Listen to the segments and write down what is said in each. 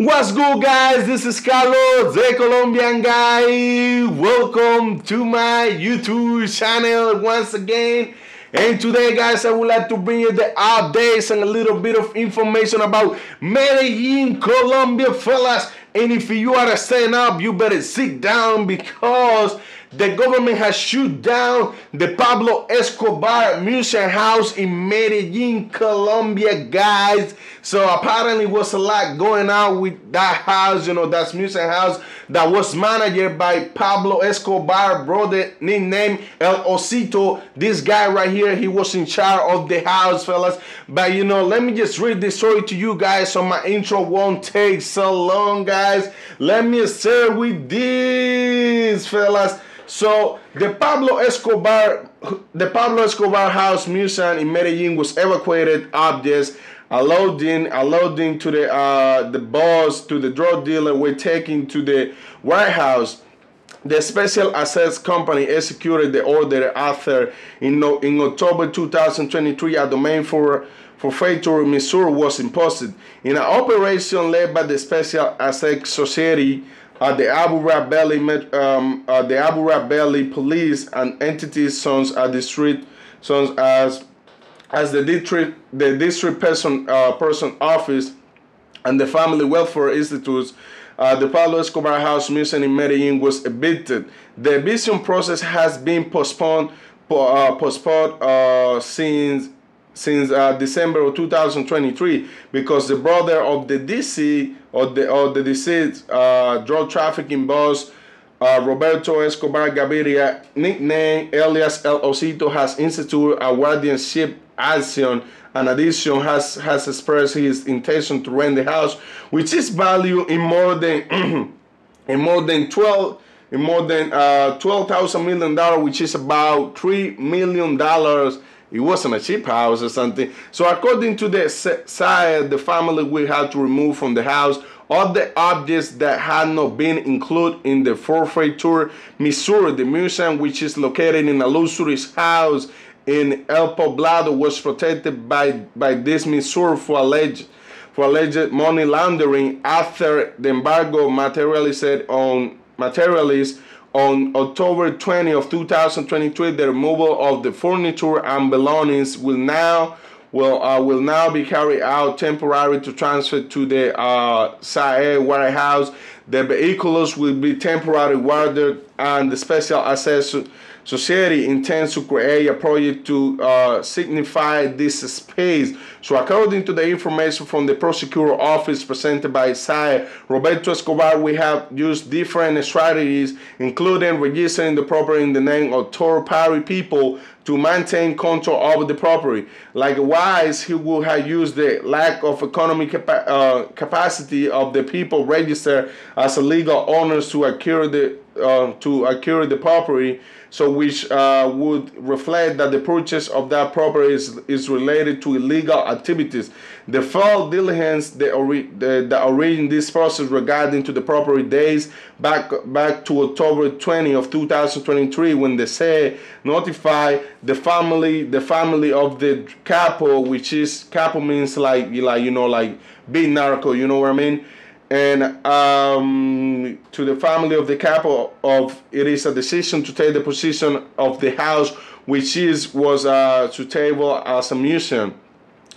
What's good, guys? This is Carlos, the Colombian guy. Welcome to my YouTube channel once again. And today, guys, I would like to bring you the updates and a little bit of information about Medellin, Colombia, fellas. And if you are staying up, you better sit down because the government has shut down the Pablo Escobar Museum House in Medellin, Colombia, guys. So apparently was a lot going on with that house, that museum house that was managed by Pablo Escobar, brother, nicknamed El Osito. This guy right here, he was in charge of the house, fellas. But let me just read this story to you guys so my intro won't take so long, guys. Let me start with this, fellas. So the Pablo Escobar House Museum in Medellin was evacuated objects alluding to the boss, to the drug dealer, were taken to the warehouse. The Special Assets Company executed the order after in October 2023 a domain for forfeiture Missouri was imposed. In an operation led by the Special Assets Society, the Abu Ghraib police and entities such as the district person office and the family welfare institutes, the Pablo Escobar House Museum in Medellin was evicted. The eviction process has been postponed since December of 2023 because the brother of the deceased drug trafficking boss Roberto Escobar Gaviria, nicknamed alias El Osito, has instituted a guardianship action. In addition, has expressed his intention to rent the house, which is valued in more than $12,000 million, which is about $3 million. It wasn't a cheap house or something. So according to the side, the family will have to remove from the house all the objects that had not been included in the forfeiture. Missouri, the museum, which is located in a luxurious house in El Poblado, was protected by this Missouri for alleged money laundering after the embargo materialized on October 20 of 2023. The removal of the furniture and belongings will now be carried out temporarily to transfer to the SAE warehouse. The vehicles will be temporarily guarded, and the Special Assets Society intends to create a project to signify this space. So according to the information from the prosecutor office presented by SAE, Roberto Escobar, we have used different strategies, including registering the property in the name of third-party people to maintain control over the property. Likewise, he would have used the lack of economic capacity of the people registered as legal owners to acquire the property, so which would reflect that the purchase of that property is related to illegal activities. The failed diligence that originated this process regarding to the property dates back to October 20 of 2023, when they say notify the family of the capo, which is capo means like big narco, you know what I mean? And to the family of the capo of it is a decision to take the position of the house, which was to table as a museum.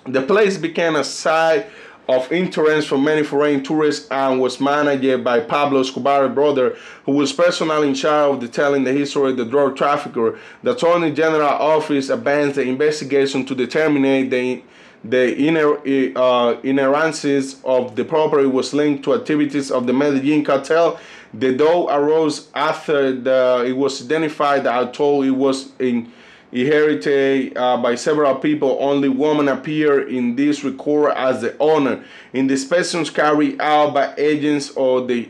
The place became a site of interest for many foreign tourists and was managed by Pablo Escobar's brother, who was personally in charge of detailing the history of the drug trafficker. The Attorney General Office advanced the investigation to determine the inerrancies of the property was linked to activities of the Medellin cartel. The dough arose after it was identified that although it was inherited by several people, only woman appeared in this record as the owner. In the inspections carried out by agents of the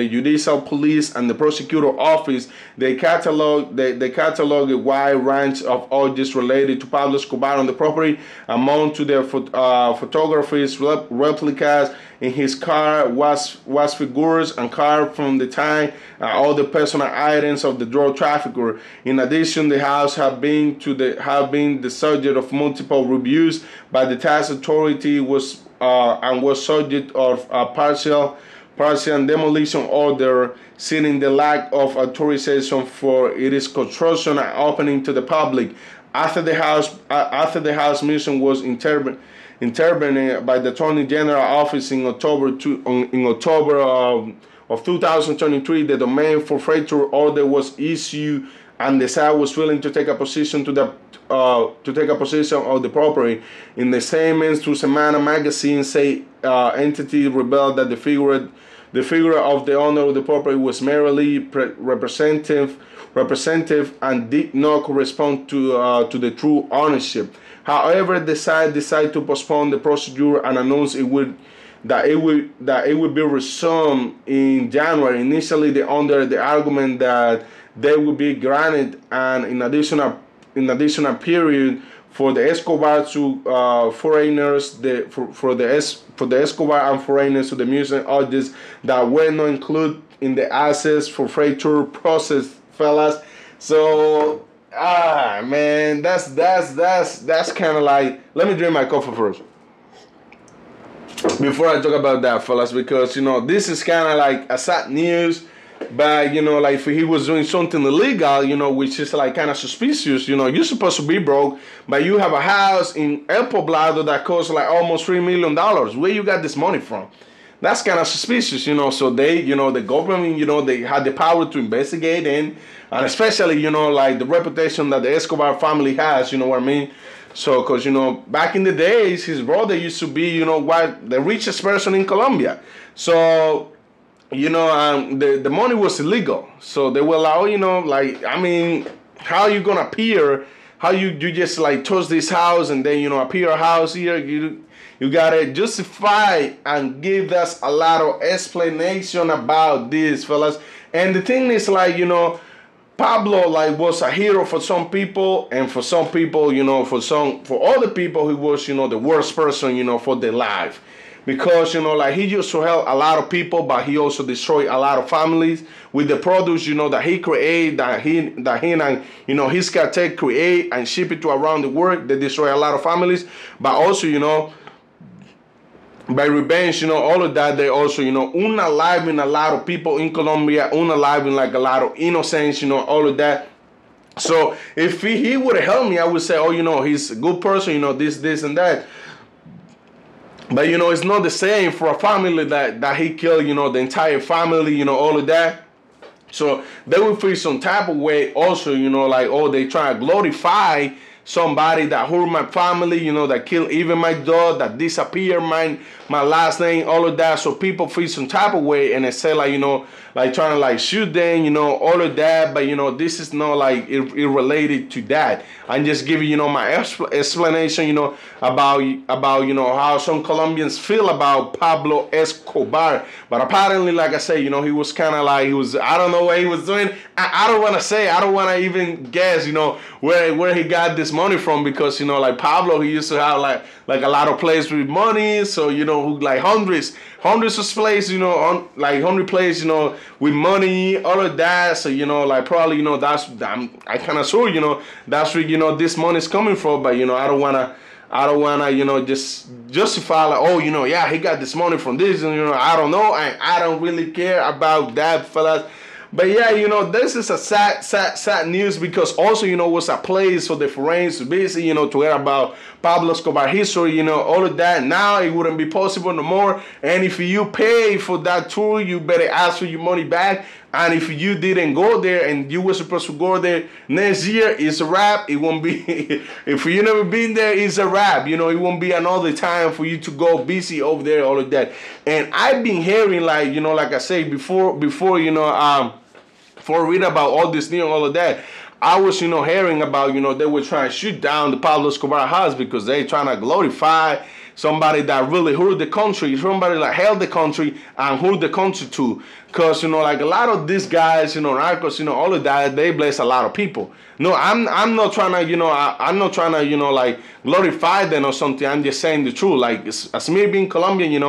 judicial police and the prosecutor office, they cataloged a wide range of objects related to Pablo Escobar on the property. Among to their photographies, replicas in his car was figures and cards from the time, all the personal items of the drug trafficker. In addition, the house have been the subject of multiple reviews by the tax authority, and was subject of a partial demolition order, citing the lack of authorization for its construction and opening to the public. After the House mission was intervened by the Attorney General office in October of 2023, the domain forfeiture order was issued, and the site was willing to take a position of the property. In the statements to Semana magazine, say entity revealed that the figure of the owner of the property was merely representative and did not correspond to the true ownership. However, the site decided to postpone the procedure and announced it would be resumed in January. Initially, under the argument that they would be granted an additional period for the ESCOBAR to foreigners, for the ESCOBAR and foreigners to the museum objects that were not included in the access forfeiture process, fellas. So man, that's kind of like, let me drink my coffee first before I talk about that, fellas, because this is kind of like a sad news. But like if he was doing something illegal, which is like kind of suspicious, you're supposed to be broke, but you have a house in El Poblado that costs like almost $3 million. Where you got this money from? That's kind of suspicious, So they, the government, they had the power to investigate and especially, like the reputation that the Escobar family has, you know what I mean? So, because, back in the days, his brother used to be, the richest person in Colombia. So, the money was illegal. So they were like, how are you going to appear? How you just like touch this house and then, appear a house here? You got to justify and give us a lot of explanation about this, fellas. And the thing is like, Pablo like was a hero for some people, and for some people, for other people, he was, the worst person, for their life. Because, like he used to help a lot of people, but he also destroyed a lot of families with the produce, that he create, that he and, his cartel create and ship it to around the world. They destroy a lot of families, but also, by revenge, all of that, they also, unaliving a lot of people in Colombia, unaliving like a lot of innocents, all of that. So if he would have helped me, I would say, oh, he's a good person, this and that. But, it's not the same for a family that he killed, the entire family, all of that. So they will feel some type of way also, like, oh, they try to glorify somebody that hurt my family, that killed even my dog, that disappeared my last name, all of that. So people feel some type of way, and they say like, like trying to like shoot them, all of that. But this is not like it related to that. I'm just giving my explanation, about how some Colombians feel about Pablo Escobar. But apparently, like I say, he was kind of like, I don't know what he was doing. I don't want to say, I don't want to even guess, where he got this money from, because like Pablo, he used to have like a lot of places with money. So like hundreds of places, like 100 places, with money, all of that. So like probably I kind of sure that's where this money is coming from. But I don't wanna just justify like, oh yeah, he got this money from this, and I don't know, I don't really care about that, fellas. But yeah, this is a sad news, because also, was a place for the foreigners to visit, to hear about Pablo Escobar history, all of that. Now it wouldn't be possible no more. And if you pay for that tour, you better ask for your money back. And if you didn't go there and you were supposed to go there next year, it's a wrap. It won't be, if you never been there, it's a wrap. It won't be another time for you to go visit over there, all of that. And I've been hearing like, like I said before read about all this news and all of that, I was, hearing about, they were trying to shoot down the Pablo Escobar house because they trying to glorify somebody that really hurt the country, somebody that held the country and hurt the country too. Because, like a lot of these guys, narcos, all of that, they bless a lot of people. No, I'm not trying to, I'm not trying to, like glorify them or something. I'm just saying the truth. Like, as me being Colombian,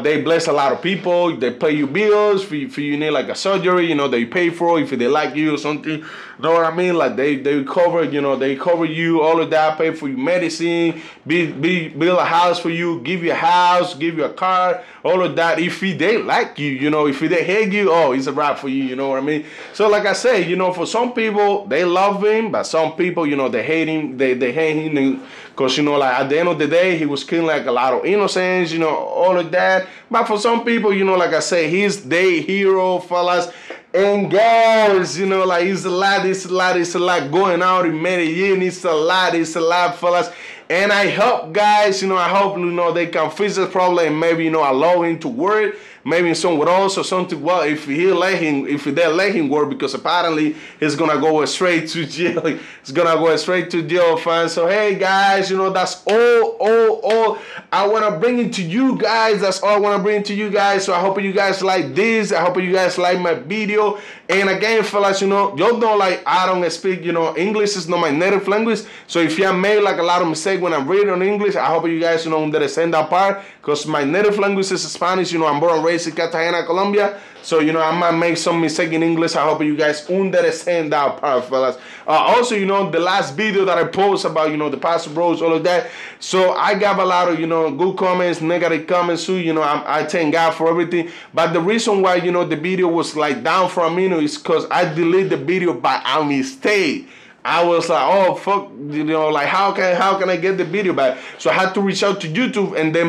they bless a lot of people. They pay you bills if you need like a surgery, you know, they pay for it if they like you or something. You know what I mean? Like they cover, you know, they cover you, all of that, pay for your medicine, build a house for you, give you a house, give you a car, all of that. If they like you, you know, if they hate you, oh, it's a wrap for you, you know what I mean? So like I say, you know, for some people, they love him, but some people, you know, they hate him, they hate him because, you know, like at the end of the day, he was killing like a lot of innocents, you know, all of that. But for some people, you know, like I say, he's their hero, fellas and girls, you know, like it's a lot going out in Medellin. It's a lot, fellas. And I hope, guys, you know, I hope, you know, they can fix this problem and maybe, you know, allow him to work, maybe somewhere else or something. Well, if they let him work, because apparently he's gonna go straight to jail. He's gonna go straight to jail, fans. So hey, guys, you know, that's all I wanna bring it to you guys. That's all I wanna bring it to you guys. So I hope you guys like this. I hope you guys like my video. And again, fellas, you know, y'all know, like, I don't speak, you know, English is not my native language. So if you made like a lot of mistakes when I'm reading on English, I hope you guys, you know, understand that part, because my native language is Spanish. You know, I'm born and raised in Cartagena, Colombia. So, you know, I might make some mistake in English. I hope you guys understand that part, fellas. Also, you know, the last video that I post about, you know, the Pastor Bros, all of that. So I got a lot of, you know, good comments, negative comments too. You know, I thank God for everything. But the reason why, you know, the video was like down for a minute is because I deleted the video by a mistake. I was like, oh fuck, you know, like how can I get the video back? So I had to reach out to YouTube and then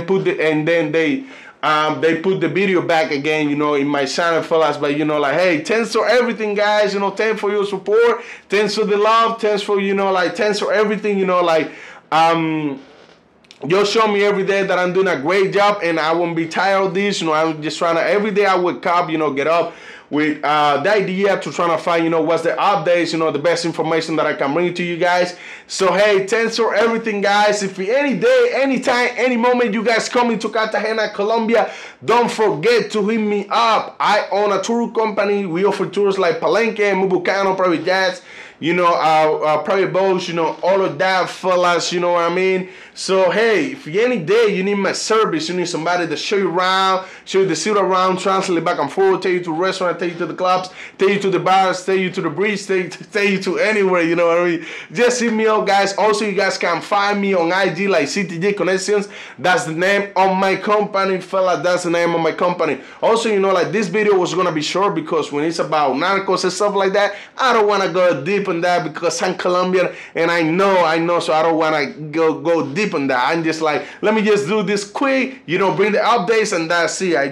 they put the video back again, you know, in my channel, fellas. But, you know, like, hey, thanks for everything, guys. You know, thanks for your support. Thanks for the love. Thanks for, you know, like, thanks for everything, you know, like, you show me every day that I'm doing a great job and I won't be tired of this. You know, I'm just trying to, every day I wake up, you know, get up with the idea to trying to find, you know, what's the updates, you know, the best information that I can bring to you guys. So, hey, thanks for everything, guys. If any day, anytime, any moment you guys come into Cartagena, Colombia, don't forget to hit me up. I own a tour company. We offer tours like Palenque, Volcano, private Yachts, you know, private boats, you know, all of that, fellas, you know what I mean? So, hey, if any day you need my service, you need somebody to show you around, show you the city around, translate back and forth, take you to a restaurant, take you to the clubs, take you to the bars, take you to the beach, take you to anywhere, you know what I mean? Just hit me up, guys. Also, you guys can find me on IG like CTJ Connections. That's the name of my company, fella. That's the name of my company. Also, you know, like, this video was gonna be short because when it's about narcos and stuff like that, I don't wanna go deep in that because I'm Colombian and I know, so I don't wanna go deep in that. I'm just like, let me just do this quick, you know, bring the updates and that's it. I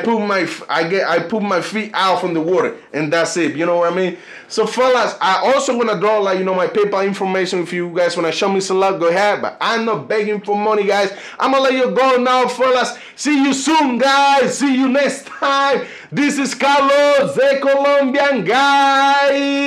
put my feet out from the water and that's it. You know what I mean? So, fellas, I also gonna draw, like, you know, my PayPal information. If you guys wanna show me some love, go ahead. But I'm not begging for money, guys. I'm gonna let you go now, fellas. See you soon, guys. See you next time. This is Carlos, the Colombian guy.